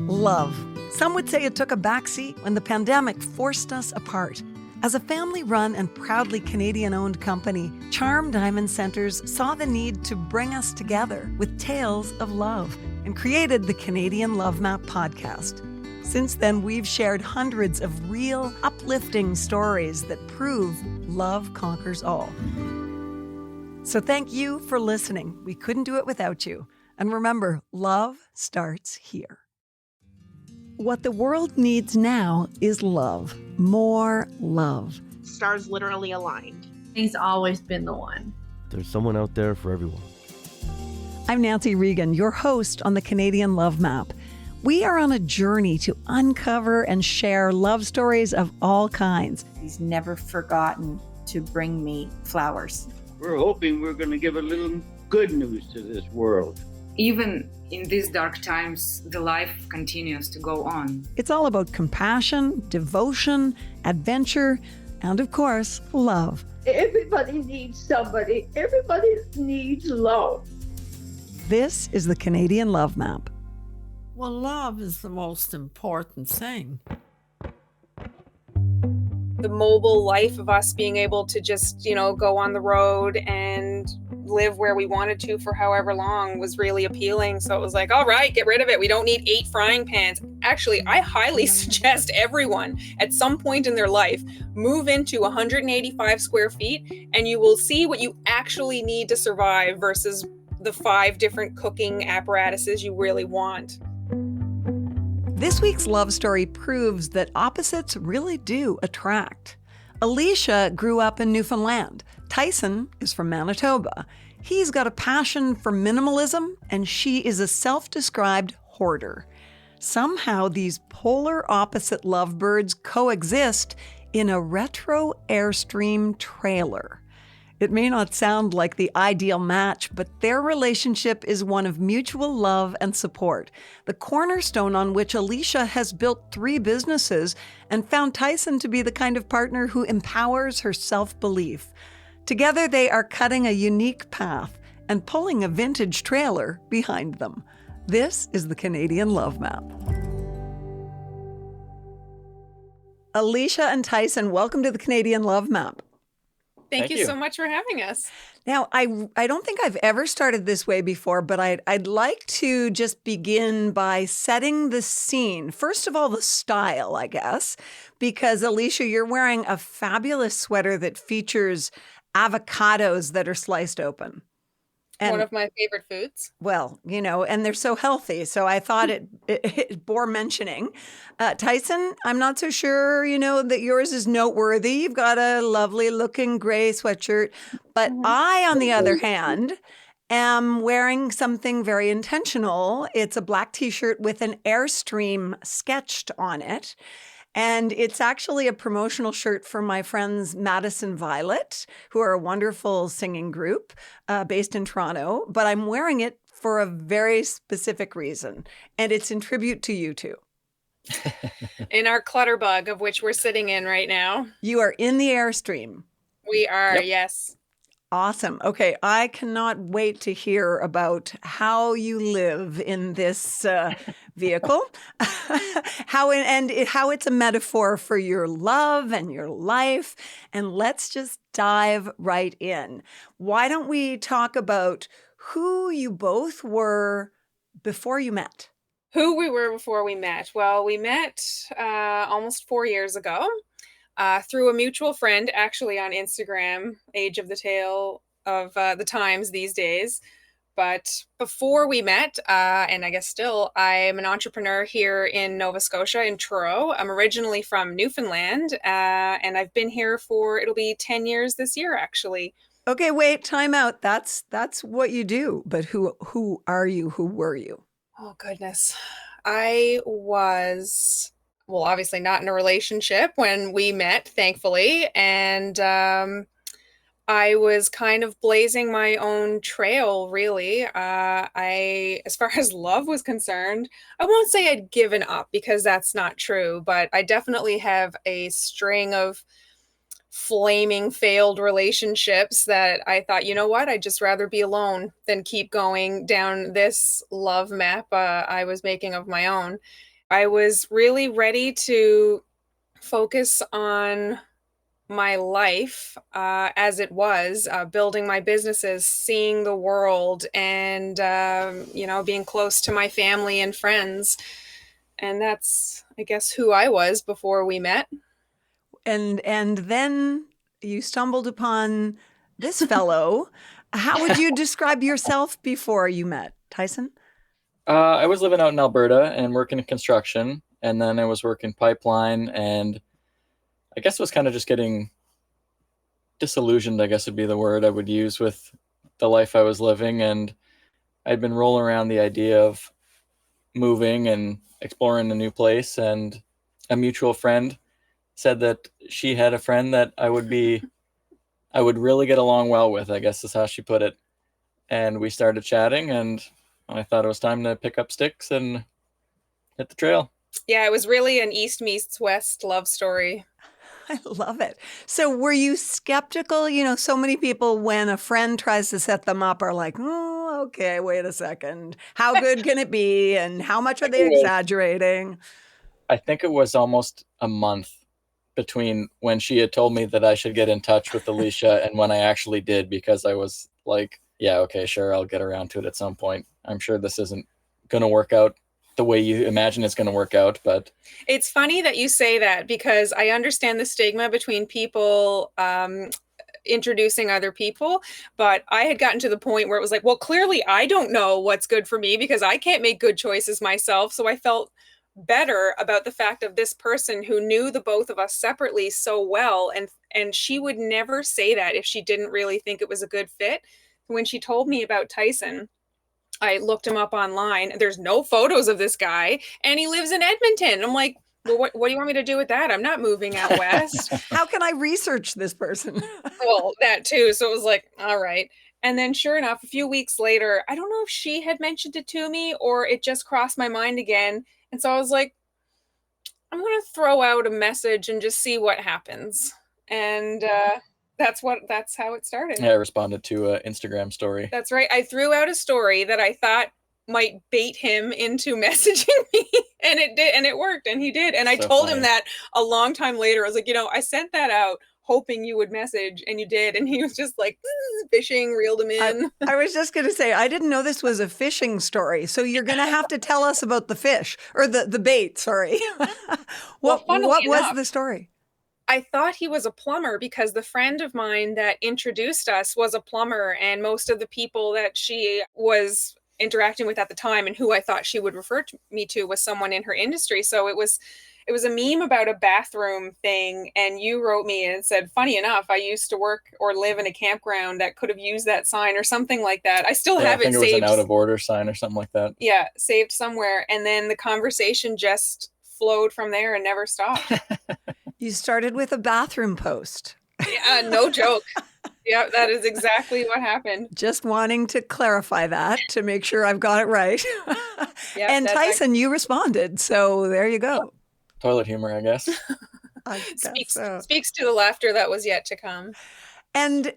Love. Some would say it took a backseat when the pandemic forced us apart. As a family-run and proudly Canadian-owned company, Charm Diamond Centers saw the need to bring us together with tales of love and created the Canadian Love Map podcast. Since then, we've shared hundreds of real, uplifting stories that prove love conquers all. So thank you for listening. We couldn't do it without you. And remember, love starts here. What the world needs now is love. More love. Stars literally aligned. He's always been the one. There's someone out there for everyone. I'm Nancy Regan, your host on the Canadian Love Map. We are on a journey to uncover and share love stories of all kinds. He's never forgotten to bring me flowers. We're hoping we're going to give a little good news to this world. Even in these dark times, the life continues to go on. It's all about compassion, devotion, adventure, and of course, love. Everybody needs somebody. Everybody needs love. This is the Canadian Love Map. Well, love is the most important thing. The mobile life of us being able to just, go on the road and live where we wanted to for however long was really appealing. So it was like, all right, get rid of it. We don't need 8 frying pans. Actually, I highly suggest everyone at some point in their life move into 185 square feet and you will see what you actually need to survive versus the 5 different cooking apparatuses you really want. This week's love story proves that opposites really do attract. Alicia grew up in Newfoundland. Tyson is from Manitoba. He's got a passion for minimalism, and she is a self-described hoarder. Somehow these polar opposite lovebirds coexist in a retro Airstream trailer. It may not sound like the ideal match, but their relationship is one of mutual love and support, the cornerstone on which Alicia has built 3 businesses and found Tyson to be the kind of partner who empowers her self-belief. Together, they are cutting a unique path and pulling a vintage trailer behind them. This is the Canadian Love Map. Alicia and Tyson, welcome to the Canadian Love Map. Thank you so much for having us. Now, I don't think I've ever started this way before, but I'd like to just begin by setting the scene. First of all, the style, I guess, because Alicia, you're wearing a fabulous sweater that features avocados that are sliced open. And, one of my favorite foods. Well, and they're so healthy. So I thought it bore mentioning. Tyson, I'm not so sure, that yours is noteworthy. You've got a lovely looking gray sweatshirt. But I, on the other hand, am wearing something very intentional. It's a black t-shirt with an Airstream sketched on it. And it's actually a promotional shirt for my friends Madison Violet, who are a wonderful singing group based in Toronto. But I'm wearing it for a very specific reason. And it's in tribute to you two. In our Clutterbug, of which we're sitting in right now. You are in the Airstream. We are, yes. Awesome. Okay, I cannot wait to hear about how you live in this vehicle, how it's a metaphor for your love and your life. And let's just dive right in. Why don't we talk about who you both were before you met? Who we were before we met? Well, we met almost 4 years ago. Through a mutual friend, actually on Instagram, age of the tale of the times these days. But before we met, and I guess still, I'm an entrepreneur here in Nova Scotia, in Truro. I'm originally from Newfoundland, and I've been here it'll be 10 years this year, actually. Okay, wait, time out. That's what you do. But who are you? Who were you? Oh, goodness. I was... well, obviously not in a relationship when we met, thankfully. And I was kind of blazing my own trail, really. As far as love was concerned, I won't say I'd given up because that's not true, but I definitely have a string of flaming failed relationships that I thought, you know what, I'd just rather be alone than keep going down this love map I was making of my own. I was really ready to focus on my life as it was, building my businesses, seeing the world, and being close to my family and friends. And that's, I guess, who I was before we met. And then you stumbled upon this fellow. How would you describe yourself before you met, Tyson? I was living out in Alberta and working in construction, and then I was working pipeline, and I guess was kind of just getting disillusioned, I guess would be the word I would use, with the life I was living. And I'd been rolling around the idea of moving and exploring a new place, and a mutual friend said that she had a friend that I would really get along well with, I guess is how she put it. And we started chatting, and I thought it was time to pick up sticks and hit the trail. Yeah, it was really an East meets West love story. I love it. So were you skeptical? So many people, when a friend tries to set them up, are like, oh, okay, wait a second. How good can it be? And how much are they exaggerating? I think it was almost a month between when she had told me that I should get in touch with Alicia and when I actually did, because I was like, yeah, okay, sure, I'll get around to it at some point. I'm sure this isn't going to work out the way you imagine it's going to work out. But it's funny that you say that, because I understand the stigma between people introducing other people, but I had gotten to the point where it was like, well, clearly I don't know what's good for me because I can't make good choices myself. So I felt better about the fact of this person who knew the both of us separately so well, and she would never say that if she didn't really think it was a good fit. When she told me about Tyson, I looked him up online. There's no photos of this guy, and he lives in Edmonton. I'm like, well, what do you want me to do with that? I'm not moving out west. How can I research this person? Well, that too. So it was like, all right. And then sure enough, a few weeks later, I don't know if she had mentioned it to me or it just crossed my mind again. And so I was like, I'm going to throw out a message and just see what happens. And that's how it started. Yeah, I responded to an Instagram story. That's right. I threw out a story that I thought might bait him into messaging me, and it did, and it worked, and he did. And I told him that a long time later. I was like, I sent that out hoping you would message, and you did. And he was just like, fishing, reeled him in. I was just going to say, I didn't know this was a fishing story. So you're going to have to tell us about the fish, or the bait, sorry. What was the story? I thought he was a plumber because the friend of mine that introduced us was a plumber, and most of the people that she was interacting with at the time and who I thought she would refer me to was someone in her industry. So it was a meme about a bathroom thing, and you wrote me and said, funny enough, I used to work or live in a campground that could have used that sign or something like that. I still have it saved. I think it was an out of order sign or something like that. Yeah, saved somewhere. And then the conversation just flowed from there and never stopped. You started with a bathroom post. Yeah, no joke. Yeah, that is exactly what happened. Just wanting to clarify that to make sure I've got it right. Yep, and Tyson, you responded. So there you go. Toilet humor, I guess. Speaks to the laughter that was yet to come. And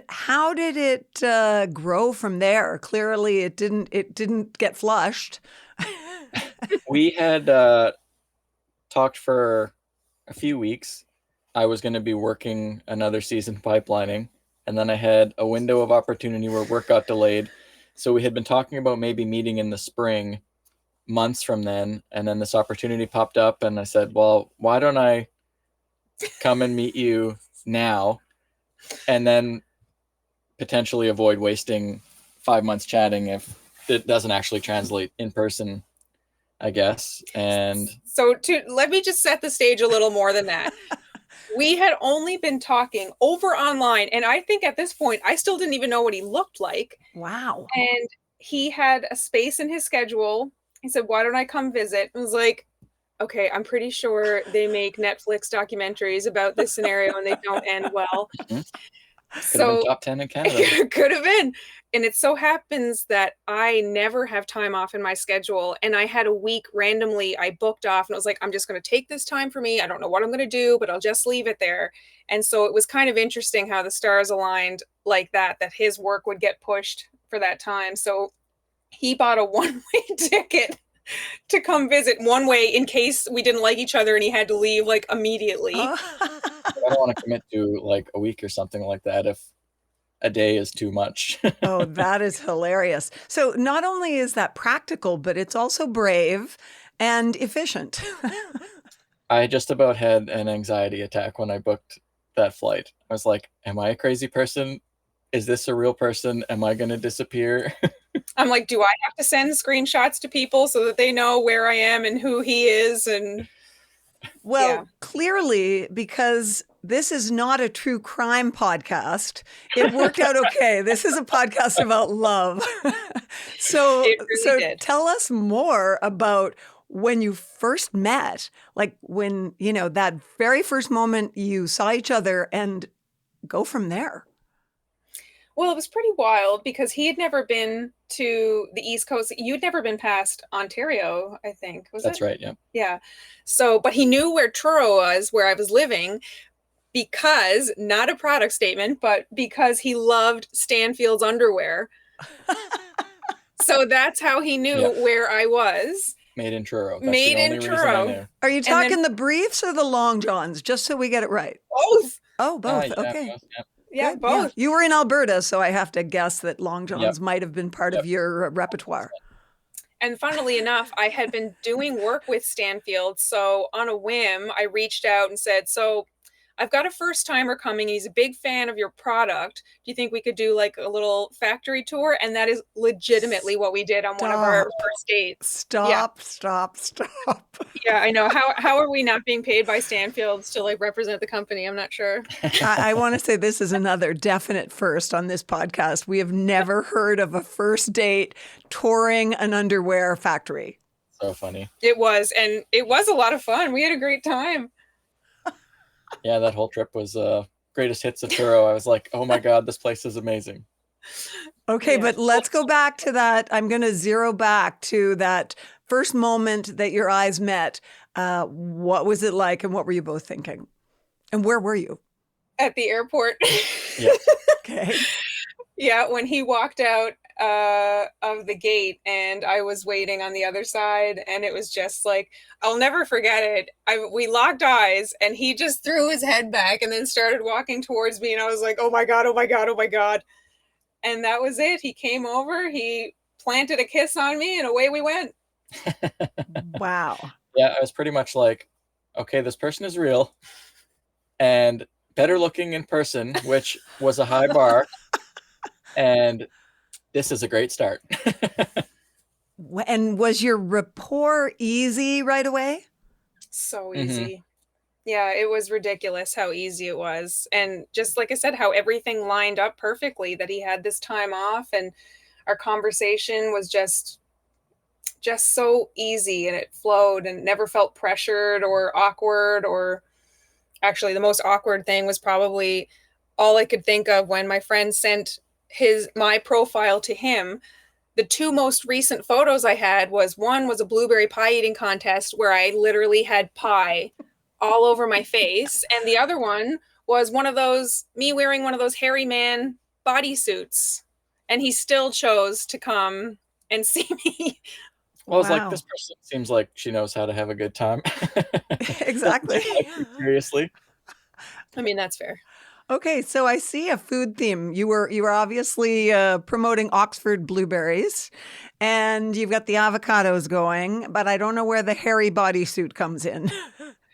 how did it grow from there? Clearly, it didn't get flushed. We had talked for a few weeks. I was going to be working another season pipelining, and then I had a window of opportunity where work got delayed. So we had been talking about maybe meeting in the spring, months from then, and then this opportunity popped up, and I said, well, why don't I come and meet you now, and then potentially avoid wasting 5 months chatting if it doesn't actually translate in person, I guess. And so let me just set the stage a little more than that. We had only been talking over online, and I think at this point I still didn't even know what he looked like. Wow. And he had a space in his schedule. He said, why don't I come visit? I was like, okay, I'm pretty sure they make Netflix documentaries about this scenario and they don't end well. Mm-hmm. Could have been top 10 in Canada. Could have been. And it so happens that I never have time off in my schedule. And I had a week randomly I booked off, and I was like, I'm just going to take this time for me. I don't know what I'm going to do, but I'll just leave it there. And so it was kind of interesting how the stars aligned like that his work would get pushed for that time. So he bought a one-way ticket to come visit one way in case we didn't like each other and he had to leave like immediately. I don't want to commit to like a week or something like that if a day is too much. Oh, that is hilarious. So not only is that practical, but it's also brave and efficient. I just about had an anxiety attack when I booked that flight. I was like, am I a crazy person? Is this a real person? Am I going to disappear? I'm like, do I have to send screenshots to people so that they know where I am and who he is? And well, clearly, because this is not a true crime podcast, it worked out okay. This is a podcast about love. So tell us more about when you first met, like when, you know, that very first moment you saw each other, and go from there. Well, it was pretty wild because he had never been to the East Coast. You'd never been past Ontario, I think. That's right, yeah. Yeah. So, but he knew where Truro was, where I was living, because, not a product statement, but because he loved Stanfield's underwear. So that's how he knew where I was. Made in Truro. That's Made the only in reason I Truro. knew. Are you talking the briefs or the long johns, just so we get it right? Both. Oh, both. Yeah, Okay. both, yeah. Yeah, Good. both. You were in Alberta, so I have to guess that long johns might have been part of your repertoire. And funnily enough, I had been doing work with Stanfield. So on a whim, I reached out and said, so I've got a first timer coming. He's a big fan of your product. Do you think we could do like a little factory tour? And that is legitimately what we did on one of our first dates. Stop. Yeah, I know. How are we not being paid by Stanfields to like represent the company? I'm not sure. I want to say this is another definite first on this podcast. We have never heard of a first date touring an underwear factory. So funny. It was. And it was a lot of fun. We had a great time. Yeah, that whole trip was greatest hits of Truro. I was like, oh my God, this place is amazing. Okay, but let's go back to that. I'm going to zero back to that first moment that your eyes met. What was it like, and what were you both thinking? And where were you? At the airport. Yeah. Okay. Yeah, when he walked out of the gate and I was waiting on the other side, and it was just like, I'll never forget it. We locked eyes and he just threw his head back and then started walking towards me, and I was like, oh my God, oh my God, oh my God. And that was it. He came over, he planted a kiss on me, and away we went. Wow. Yeah, I was pretty much like, okay, this person is real and better looking in person, which was a high bar. And this is a great start. And was your rapport easy right away? So easy. Yeah, it was ridiculous how easy it was. And just like I said, how everything lined up perfectly, that he had this time off and our conversation was just so easy, and it flowed and never felt pressured or awkward. Or actually the most awkward thing was probably all I could think of when my friend sent my profile to him. The two most recent photos I had one was a blueberry pie eating contest where I literally had pie all over my face. And the other one was me wearing one of those hairy man bodysuits. And he still chose to come and see me. Well, I was like, this person seems like she knows how to have a good time. Exactly. Seriously. I mean, that's fair. Okay, so I see a food theme. You were obviously promoting Oxford blueberries, and you've got the avocados going, but I don't know where the hairy bodysuit comes in.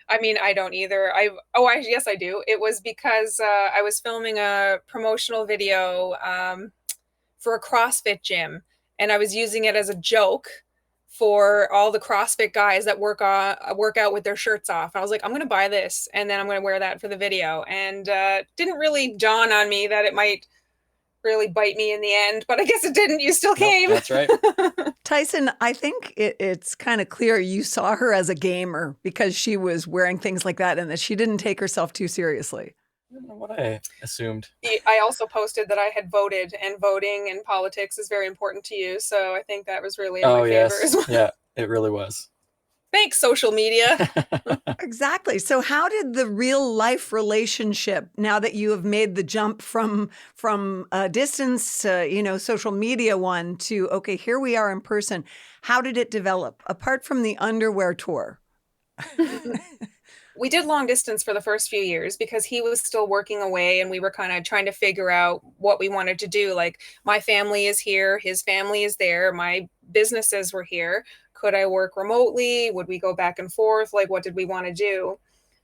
I mean, I don't either. Yes, I do. It was because I was filming a promotional video for a CrossFit gym, and I was using it as a joke for all the CrossFit guys that work out with their shirts off. I was like, I'm going to buy this, and then I'm going to wear that for the video. And didn't really dawn on me that it might really bite me in the end, but I guess it didn't. You still came. Nope, that's right. Tyson, I think it's kind of clear you saw her as a gamer because she was wearing things like that, and that she didn't take herself too seriously. I don't know what I assumed. I also posted that I had voted, and voting in politics is very important to you. So I think that was really in my favor as well. Yeah, it really was. Thanks, social media. Exactly. So how did the real life relationship, now that you have made the jump from distance to, social media one to, okay, here we are in person, how did it develop apart from the underwear tour? We did long distance for the first few years because he was still working away and we were kind of trying to figure out what we wanted to do. Like, my family is here, his family is there, my businesses were here. Could I work remotely? Would we go back and forth? Like, what did we want to do?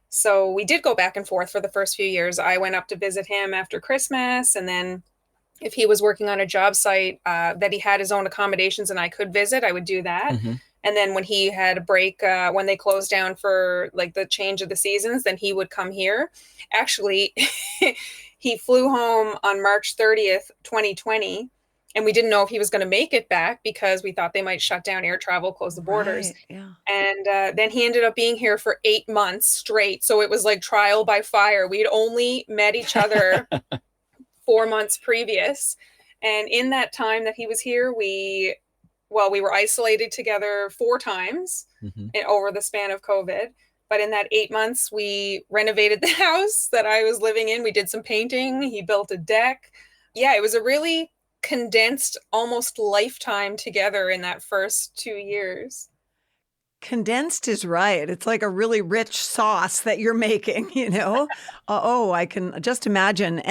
So we did go back and forth for the first few years. I went up to visit him after Christmas, and then if he was working on a job site that he had his own accommodations and I could visit, I would do that. Mm-hmm. And then when he had a break, when they closed down for like the change of the seasons, then he would come here. Actually, he flew home on March 30th, 2020. And we didn't know if he was going to make it back because we thought they might shut down air travel, close the borders. Right, yeah. And then he ended up being here for 8 months straight. So it was like trial by fire. We'd only met each other 4 months previous. And in that time that he was here, we were isolated together 4 times over the span of COVID. But in that 8 months, we renovated the house that I was living in. We did some painting. He built a deck. Yeah, it was a really condensed almost lifetime together in that first 2 years. Condensed is right. It's like a really rich sauce that you're making, I can just imagine.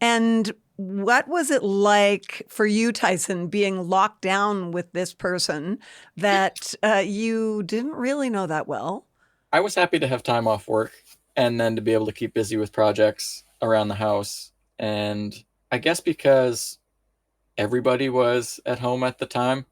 And what was it like for you, Tyson, being locked down with this person that you didn't really know that well? I was happy to have time off work and then to be able to keep busy with projects around the house. And I guess because everybody was at home at the time,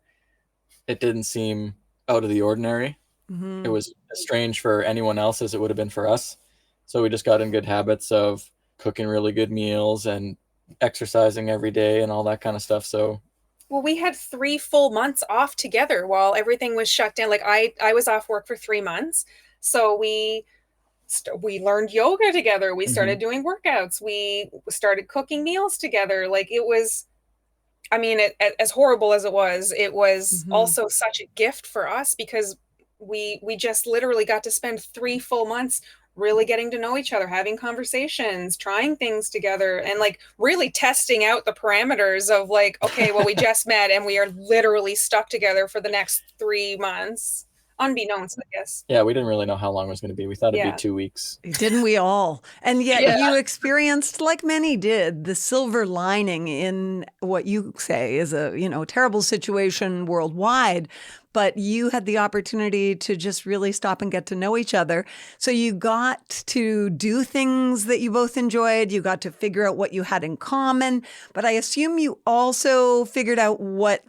it didn't seem out of the ordinary. Mm-hmm. It was as strange for anyone else as it would have been for us. So we just got in good habits of cooking really good meals and exercising every day and all that kind of stuff. So, well, we had 3 full months off together while everything was shut down. Like I was off work for 3 months. So we learned yoga together. We started doing workouts. We started cooking meals together. Like, it was, as horrible as it was also such a gift for us because we just literally got to spend 3 full months really getting to know each other, having conversations, trying things together, and like really testing out the parameters of like, okay, well, we just met and we are literally stuck together for the next 3 months. Unbeknownst, I guess. Yeah, we didn't really know how long it was going to be. We thought it'd be 2 weeks. Didn't we all? And yet you experienced, like many did, the silver lining in what you say is a, terrible situation worldwide. But you had the opportunity to just really stop and get to know each other. So you got to do things that you both enjoyed. You got to figure out what you had in common. But I assume you also figured out what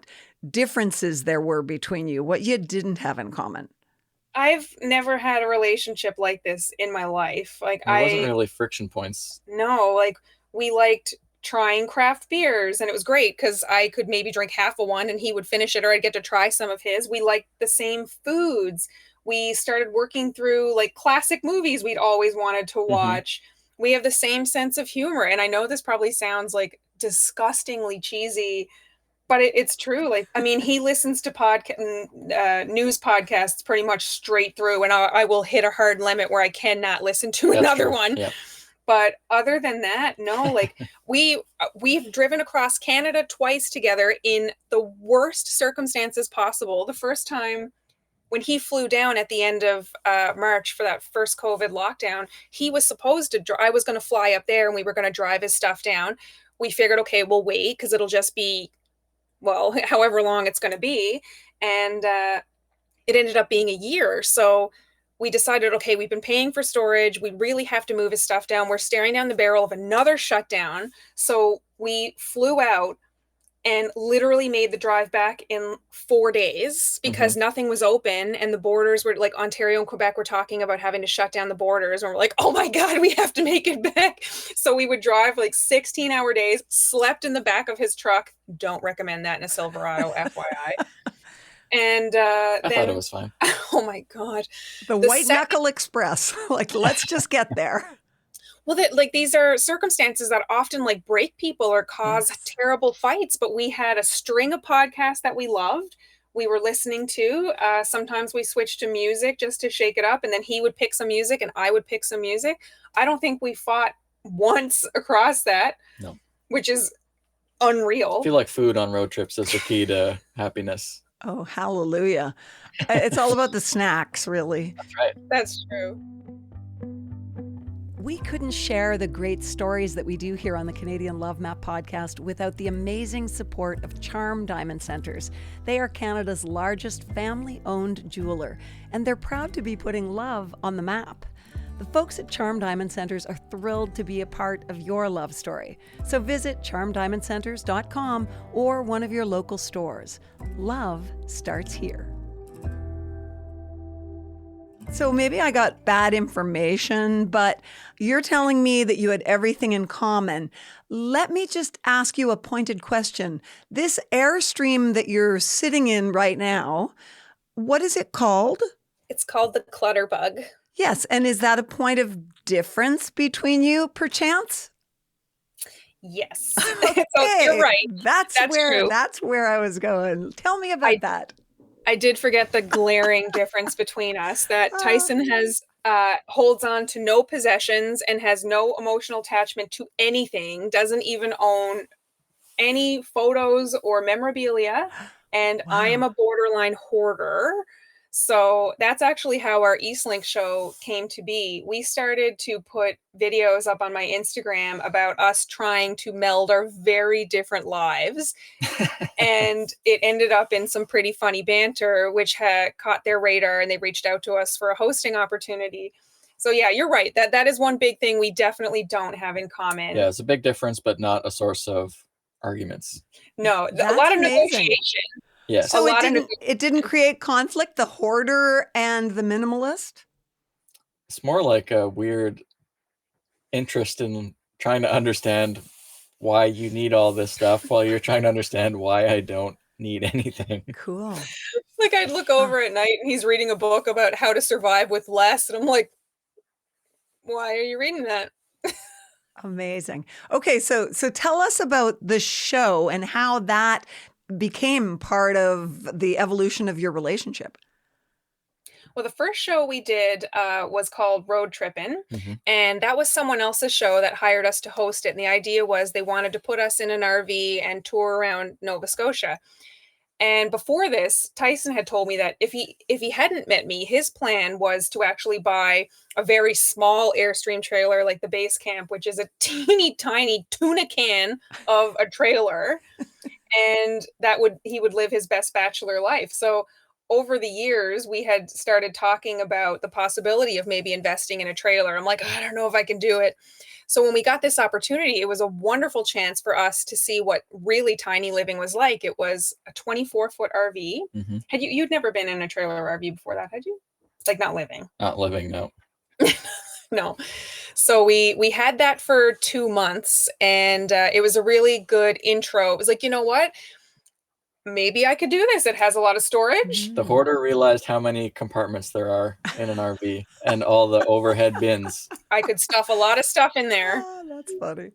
differences there were between you, what you didn't have in common. I've never had a relationship like this in my life. Like, there wasn't really friction points. No, like, we liked trying craft beers, and it was great because I could maybe drink half of one and he would finish it, or I'd get to try some of his. We liked the same foods. We started working through like classic movies we'd always wanted to watch. We have the same sense of humor. And I know this probably sounds like disgustingly cheesy, but it's true. Like, he listens to news podcasts pretty much straight through, and I will hit a hard limit where I cannot listen to another one. Yeah. But other than that, no, like we've driven across Canada twice together in the worst circumstances possible. The first time when he flew down at the end of March for that first COVID lockdown, he was supposed to, I was going to fly up there and we were going to drive his stuff down. We figured, okay, we'll wait because it'll just be, however long it's going to be. And it ended up being a year. So we decided, okay, we've been paying for storage. We really have to move his stuff down. We're staring down the barrel of another shutdown. So we flew out and literally made the drive back in 4 days because nothing was open. And the borders were like, Ontario and Quebec were talking about having to shut down the borders. And we're like, oh my God, we have to make it back. So we would drive like 16-hour days, slept in the back of his truck. Don't recommend that in a Silverado, FYI. And I thought it was fine. Oh my God. The White Knuckle Express. Like, let's just get there. Well, these are circumstances that often like break people or cause terrible fights. But we had a string of podcasts that we loved. we were listening to. Sometimes we switched to music just to shake it up, and then he would pick some music and I would pick some music. I don't think we fought once across that, No. which is unreal. I feel like food on road trips is the key to happiness. Oh, hallelujah. It's all about the snacks, really. That's right. That's true. We couldn't share the great stories that we do here on the Canadian Love Map podcast without the amazing support of Charm Diamond Centres. They are Canada's largest family-owned jeweler, and they're proud to be putting love on the map. The folks at Charm Diamond Centres are thrilled to be a part of your love story. So visit charmdiamondcenters.com or one of your local stores. Love starts here. So maybe I got bad information, but you're telling me that you had everything in common. Let me just ask you a pointed question. This Airstream that you're sitting in right now, what is it called? It's called the Clutterbug. Yes, and is that a point of difference between you, perchance? Yes. Okay. So you're right. That's true. That's where I was going. Tell me about that. I did forget the glaring difference between us, that Tyson has holds on to no possessions and has no emotional attachment to anything, doesn't even own any photos or memorabilia, and Wow. I am a borderline hoarder. So that's actually how our Eastlink show came to be. We started to put videos up on my Instagram about us trying to meld our very different lives. And it ended up in some pretty funny banter, which had caught their radar, and they reached out to us for a hosting opportunity. So yeah, you're right. That is one big thing we definitely don't have in common. Yeah, it's a big difference, but not a source of arguments. No, a That's lot of amazing. negotiation. Yes. So A lot of it didn't create conflict, the hoarder and the minimalist? It's more like a weird interest in trying to understand why you need all this stuff while you're trying to understand why I don't need anything. Cool. Like I'd look over at night and he's reading a book about how to survive with less, and I'm like, why are you reading that? Amazing. Okay, so tell us about the show and how that became part of the evolution of your relationship. Well, the first show we did was called Road Trippin', Mm-hmm. and that was someone else's show that hired us to host it. And the idea was they wanted to put us in an RV and tour around Nova Scotia. And before this, Tyson had told me that if he hadn't met me, his plan was to actually buy a very small Airstream trailer, like the base camp, which is a teeny tiny tuna can of a trailer. And he would live his best bachelor life. So over the years, we had started talking about the possibility of maybe investing in a trailer. I'm like, I don't know if I can do it. So when we got this opportunity, it was a wonderful chance for us to see what really tiny living was like. It was a 24-foot RV. Mm-hmm. You'd never been in a trailer RV before that, had you? Like not living? Not living, no. No. So we had that for 2 months, and it was a really good intro. It was like, you know what? Maybe I could do this. It has a lot of storage. The hoarder realized how many compartments there are in an RV and all the overhead bins. I could stuff a lot of stuff in there. Oh, that's funny.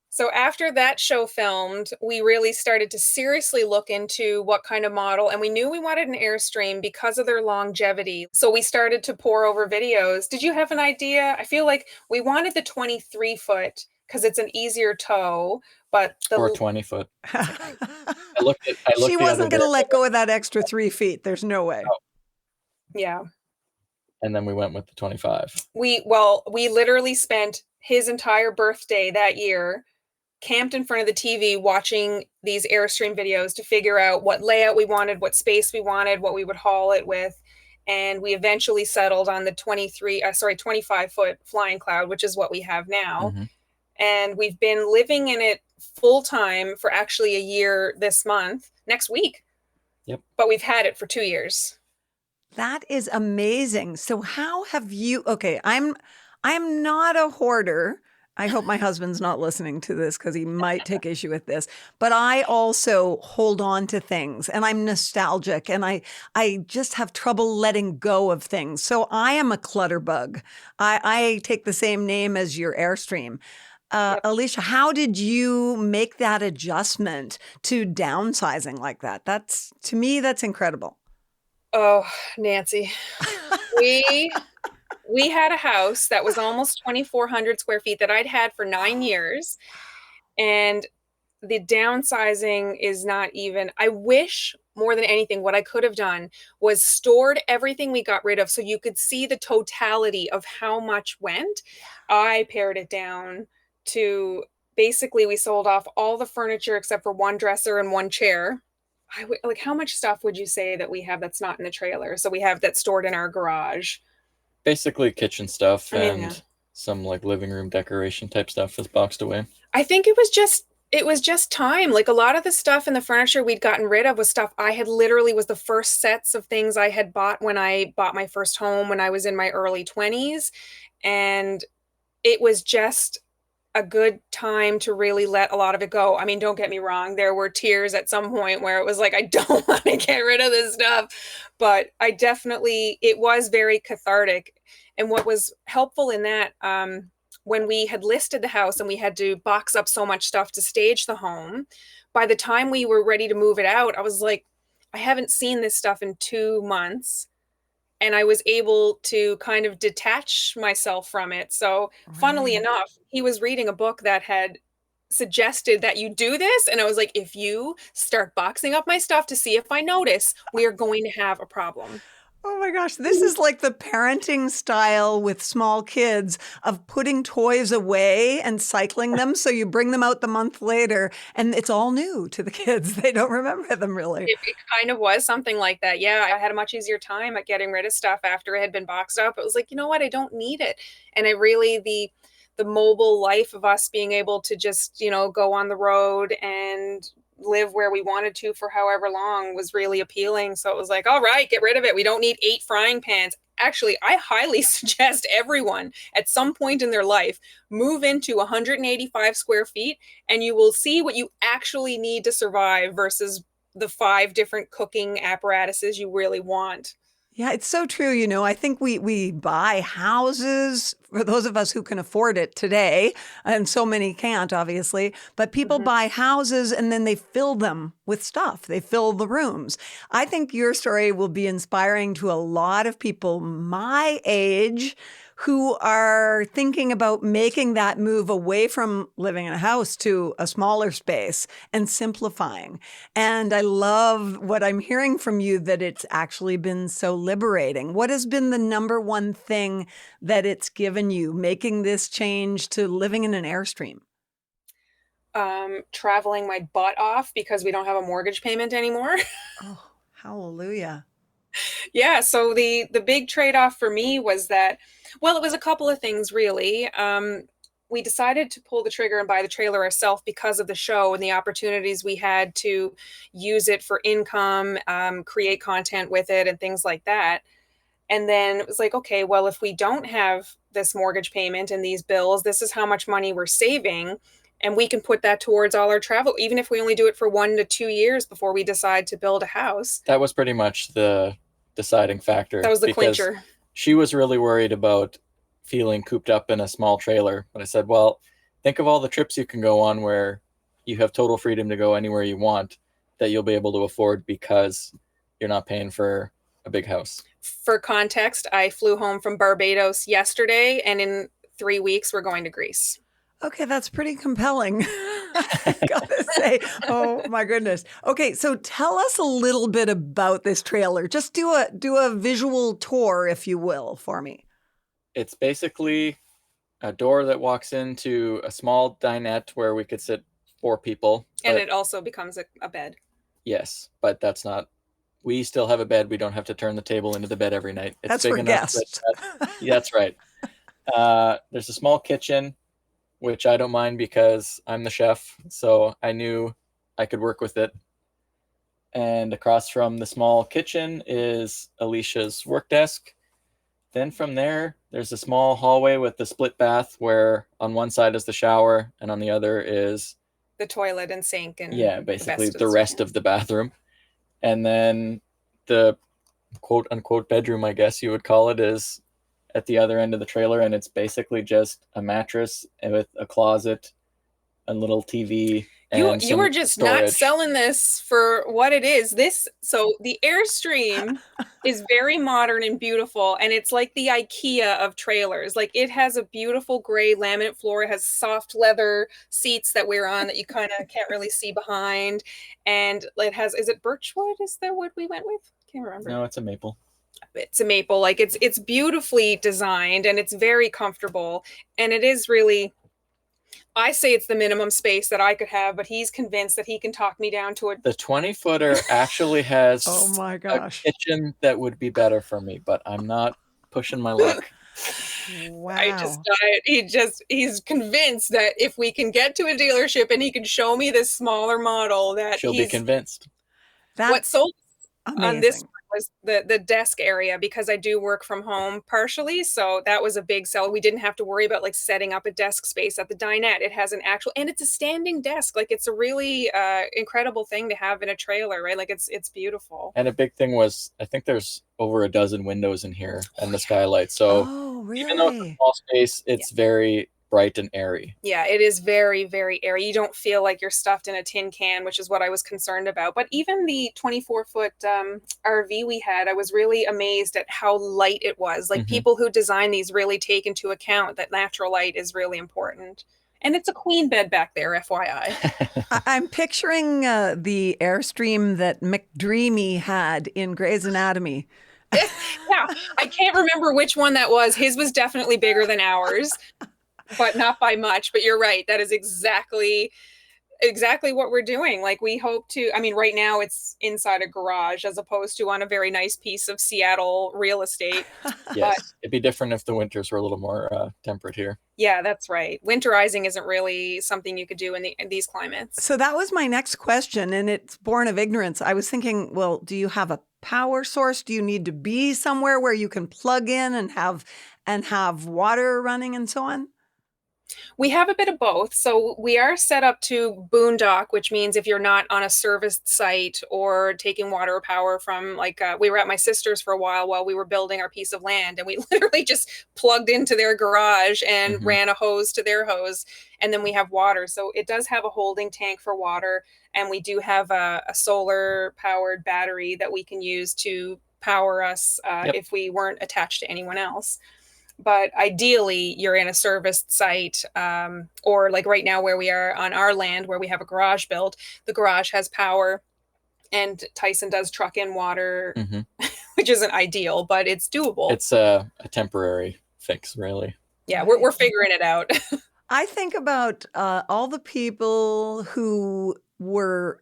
So after that show filmed, we really started to seriously look into what kind of model, and we knew we wanted an Airstream because of their longevity. So we started to pore over videos. Did you have an idea? I feel like we wanted the 23-foot because it's an easier tow, but Or 20-foot. She wasn't going to let go of that extra 3 feet. There's no way. Oh. Yeah. And then we went with the 25. We literally spent his entire birthday that year camped in front of the TV watching these Airstream videos to figure out what layout we wanted, what space we wanted, what we would haul it with. And we eventually settled on the 25-foot Flying Cloud, which is what we have now. Mm-hmm. And we've been living in it full time for actually a year next week. Yep. But we've had it for 2 years. That is amazing. So how have you, okay, I'm not a hoarder. I hope my husband's not listening to this because he might take issue with this, but I also hold on to things and I'm nostalgic and I just have trouble letting go of things. So I am a clutterbug. I take the same name as your Airstream. Alicia, how did you make that adjustment to downsizing like that? To me, that's incredible. Oh, Nancy, we we had a house that was almost 2,400 square feet that I'd had for 9 years, and the downsizing is not even. I wish more than anything, what I could have done was stored everything we got rid of so you could see the totality of how much went. I pared it down to basically we sold off all the furniture except for one dresser and one chair. Like, how much stuff would you say that we have that's not in the trailer? So we have that stored in our garage. Basically kitchen stuff I mean, and yeah. some like living room decoration type stuff is boxed away. I think it was just time. Like, a lot of the stuff in the furniture we'd gotten rid of was stuff I had literally was the first sets of things I had bought when I bought my first home when I was in my early 20s. And it was just a good time to really let a lot of it go. I mean, don't get me wrong. There were tears at some point where it was like, I don't want to get rid of this stuff. But it was very cathartic. And what was helpful in that, when we had listed the house and we had to box up so much stuff to stage the home, by the time we were ready to move it out, I was like, I haven't seen this stuff in 2 months. And I was able to kind of detach myself from it. So funnily enough, he was reading a book that had suggested that you do this. And I was like, if you start boxing up my stuff to see if I notice, we are going to have a problem. Oh my gosh, this is like the parenting style with small kids of putting toys away and cycling them. So you bring them out the month later and it's all new to the kids. They don't remember them really. It kind of was something like that. Yeah, I had a much easier time at getting rid of stuff after it had been boxed up. It was like, you know what? I don't need it. And the mobile life of us being able to just, go on the road and live where we wanted to for however long was really appealing. So it was like, all right, get rid of it. We don't need 8 frying pans. Actually, I highly suggest everyone at some point in their life move into 185 square feet and you will see what you actually need to survive versus the 5 different cooking apparatuses you really want. Yeah, it's so true. I think we buy houses for those of us who can afford it today, and so many can't, obviously. But people buy houses and then they fill them with stuff. They fill the rooms. I think your story will be inspiring to a lot of people my age who are thinking about making that move away from living in a house to a smaller space and simplifying. And I love what I'm hearing from you, that it's actually been so liberating. What has been the number one thing that it's given you, making this change to living in an Airstream? Traveling my butt off because we don't have a mortgage payment anymore. Oh, hallelujah. Yeah, so the big trade-off for me was that, well, it was a couple of things really. We decided to pull the trigger and buy the trailer ourselves because of the show and the opportunities we had to use it for income, create content with it and things like that. And then it was like, okay, well, if we don't have this mortgage payment and these bills, this is how much money we're saving. And we can put that towards all our travel, even if we only do it for 1 to 2 years before we decide to build a house. That was pretty much the deciding factor. That was the clincher. She was really worried about feeling cooped up in a small trailer. But I said, well, think of all the trips you can go on where you have total freedom to go anywhere you want that you'll be able to afford because you're not paying for a big house. For context, I flew home from Barbados yesterday, and in 3 weeks, we're going to Greece. Okay, that's pretty compelling. I gotta say, oh my goodness. Okay, so tell us a little bit about this trailer. Just do a visual tour, if you will, for me. It's basically a door that walks into a small dinette where we could sit 4 people. And it also becomes a bed. Yes, but that's not. We still have a bed. We don't have to turn the table into the bed every night. It's that's big for enough guests. That's right. There's a small kitchen, which I don't mind because I'm the chef, so I knew I could work with it. And across from the small kitchen is Alicia's work desk. Then from there, there's a small hallway with the split bath where on one side is the shower and on the other is the toilet and sink. And basically the rest of the bathroom. And then the quote unquote bedroom, I guess you would call it, is at the other end of the trailer, and it's basically just a mattress with a closet, a little TV. And You were just not storage. selling this for what it is. So the Airstream is very modern and beautiful, and it's like the IKEA of trailers. Like, it has a beautiful gray laminate floor. It has soft leather seats that we're on that you kind of can't really see behind, and it has, is it birchwood? Is the wood we went with? Can't remember. No, it's a maple. It's a maple. Like, it's beautifully designed, and it's very comfortable, and it is really, I say it's the minimum space that I could have, but he's convinced that he can talk me down to it. The 20-footer actually has Oh my gosh. a kitchen that would be better for me, but I'm not pushing my luck. Wow. He's convinced that if we can get to a dealership and he can show me this smaller model, that She'll be convinced. What sold amazing. on this was the desk area, because I do work from home partially. So that was a big sell. We didn't have to worry about like setting up a desk space at the dinette. It has an actual, and it's a standing desk. Like, it's a really incredible thing to have in a trailer, right? Like, it's beautiful. And a big thing was, I think there's over a dozen windows in here and the skylight. So even though it's a small space, it's very bright and airy. Yeah, it is very, very airy. You don't feel like you're stuffed in a tin can, which is what I was concerned about. But even the 24-foot RV we had, I was really amazed at how light it was. Like, people who design these really take into account that natural light is really important. And it's a queen bed back there, FYI. I'm picturing the Airstream that McDreamy had in Grey's Anatomy. Yeah, I can't remember which one that was. His was definitely bigger than ours, but not by much. But you're right. That is exactly what we're doing. Like, we hope to, I mean, right now it's inside a garage as opposed to on a very nice piece of Seattle real estate. Yes, it'd be different if the winters were a little more temperate here. Yeah, that's right. Winterizing isn't really something you could do in these climates. So that was my next question, and it's born of ignorance. I was thinking, well, do you have a power source? Do you need to be somewhere where you can plug in and have water running and so on? We have a bit of both. So we are set up to boondock, which means if you're not on a serviced site or taking water or power from, like, we were at my sister's for a while we were building our piece of land, and we literally just plugged into their garage and ran a hose to their hose, and then we have water. So it does have a holding tank for water, and we do have a solar powered battery that we can use to power us if we weren't attached to anyone else. But ideally, you're in a serviced site, or like right now where we are on our land where we have a garage built. The garage has power, and Tyson does truck in water, which isn't ideal, but it's doable. It's a temporary fix, really. Yeah, we're figuring it out. I think about all the people who were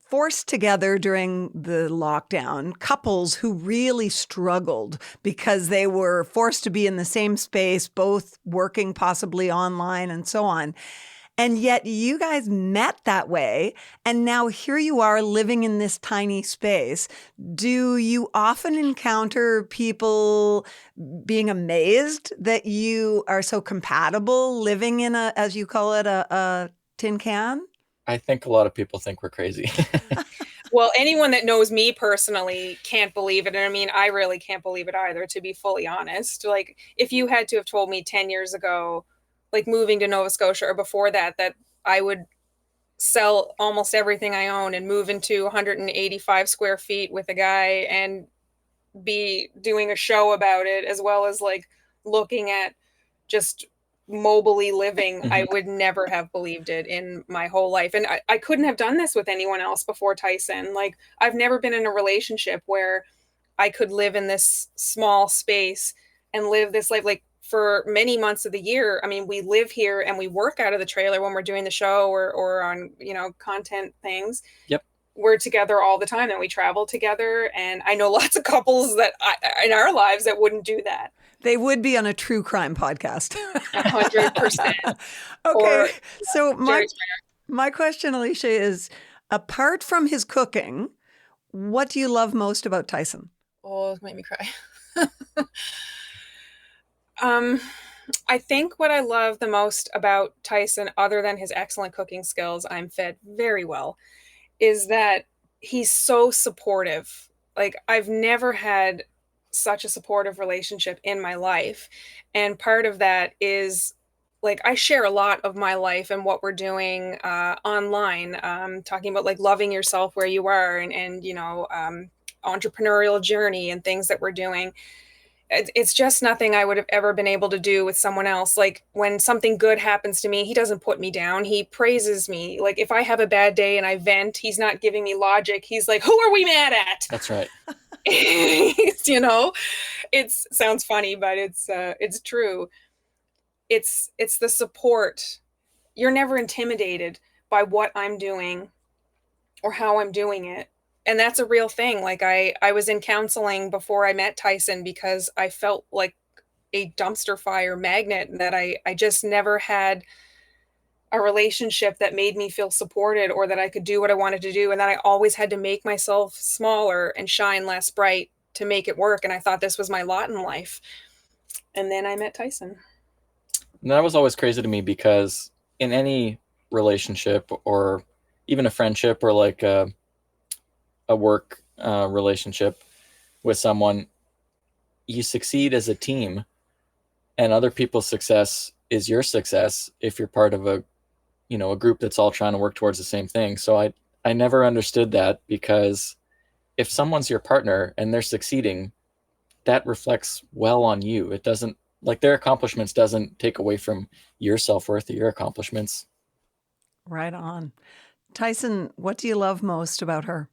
forced together during the lockdown, couples who really struggled because they were forced to be in the same space, both working possibly online and so on. And yet you guys met that way. And now here you are living in this tiny space. Do you often encounter people being amazed that you are so compatible living in a, as you call it, a tin can? I think a lot of people think we're crazy. Well, anyone that knows me personally can't believe it. And I mean, I really can't believe it either, to be fully honest. Like, if you had to have told me 10 years ago, like moving to Nova Scotia or before that I would sell almost everything I own and move into 185 square feet with a guy and be doing a show about it, as well as like looking at just mobily living, I would never have believed it in my whole life. And I couldn't have done this with anyone else before Tyson. Like, I've never been in a relationship where I could live in this small space and live this life. Like, for many months of the year, I mean, we live here and we work out of the trailer when we're doing the show or on, content things. Yep. We're together all the time and we travel together. And I know lots of couples that in our lives that wouldn't do that. They would be on a true crime podcast. 100%. Okay. So my question, Alicia, is, apart from his cooking, what do you love most about Tyson? Oh, it made me cry. I think what I love the most about Tyson, other than his excellent cooking skills, I'm fed very well, is that he's so supportive. Like, I've never had such a supportive relationship in my life. And part of that is like I share a lot of my life and what we're doing online, talking about like loving yourself where you are and entrepreneurial journey and things that we're doing. It's just nothing I would have ever been able to do with someone else. Like when something good happens to me, he doesn't put me down. He praises me. Like if I have a bad day and I vent, he's not giving me logic. He's like, who are we mad at? That's right. It sounds funny, but it's true. It's the support. You're never intimidated by what I'm doing or how I'm doing it. And that's a real thing. Like I was in counseling before I met Tyson because I felt like a dumpster fire magnet, that I just never had a relationship that made me feel supported or that I could do what I wanted to do. And that I always had to make myself smaller and shine less bright to make it work. And I thought this was my lot in life. And then I met Tyson. And that was always crazy to me because in any relationship or even a friendship or like a work relationship with someone, you succeed as a team, and other people's success is your success if you're part of a group that's all trying to work towards the same thing. So I never understood that, because if someone's your partner and they're succeeding, that reflects well on you. It doesn't, like, their accomplishments doesn't take away from your self-worth or your accomplishments. Right on. Tyson, what do you love most about her?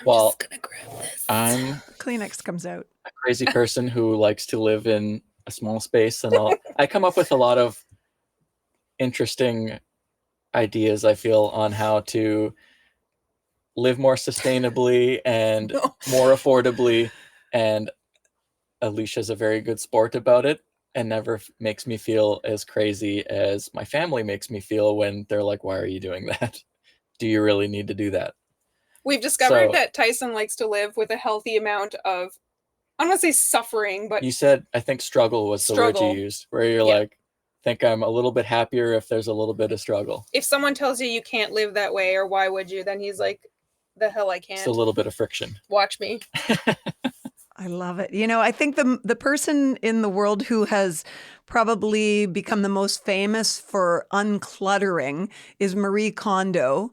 Well, just gonna grab this. I'm Kleenex comes out. a crazy person who likes to live in a small space, and I come up with a lot of interesting ideas, I feel, on how to live more sustainably and more affordably. And Alicia's a very good sport about it and never makes me feel as crazy as my family makes me feel when they're like, why are you doing that? Do you really need to do that? We've discovered that Tyson likes to live with a healthy amount of, I don't want to say suffering, but you said, I think struggle was the word you used, where you're like, think I'm a little bit happier if there's a little bit of struggle. If someone tells you you can't live that way, or why would you, then he's like, the hell I can't. It's a little bit of friction. Watch me. I love it. I think the person in the world who has probably become the most famous for uncluttering is Marie Kondo.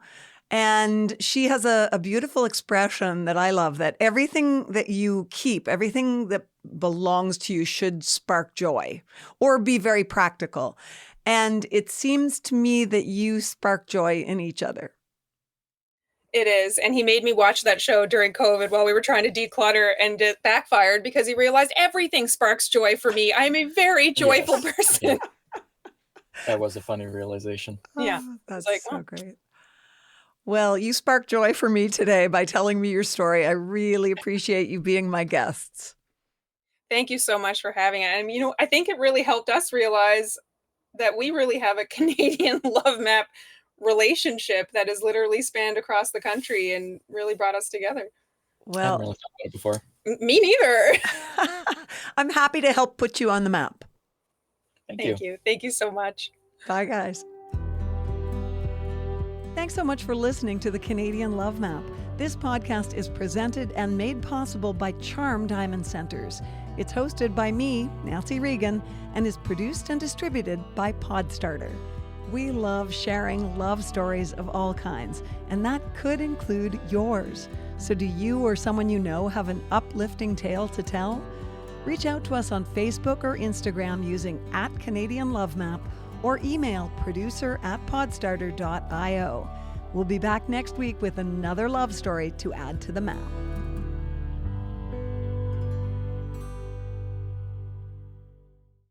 And she has a beautiful expression that I love, that everything that you keep, everything that belongs to you should spark joy or be very practical. And it seems to me that you spark joy in each other. It is. And he made me watch that show during COVID while we were trying to declutter, and it backfired because he realized everything sparks joy for me. I'm a very joyful person. Yeah. That was a funny realization. Yeah. That's like, so great. Well, you sparked joy for me today by telling me your story. I really appreciate you being my guests. Thank you so much for having it. And, I think it really helped us realize that we really have a Canadian love map relationship that is literally spanned across the country and really brought us together. I haven't really thought about it before. Me neither. I'm happy to help put you on the map. Thank you. Thank you so much. Bye, guys. Thanks so much for listening to the Canadian Love Map. This podcast is presented and made possible by Charm Diamond Centers. It's hosted by me, Nancy Regan, and is produced and distributed by Podstarter. We love sharing love stories of all kinds, and that could include yours. So do you or someone you know have an uplifting tale to tell? Reach out to us on Facebook or Instagram using @CanadianLoveMap or email producer@podstarter.io. We'll be back next week with another love story to add to the map.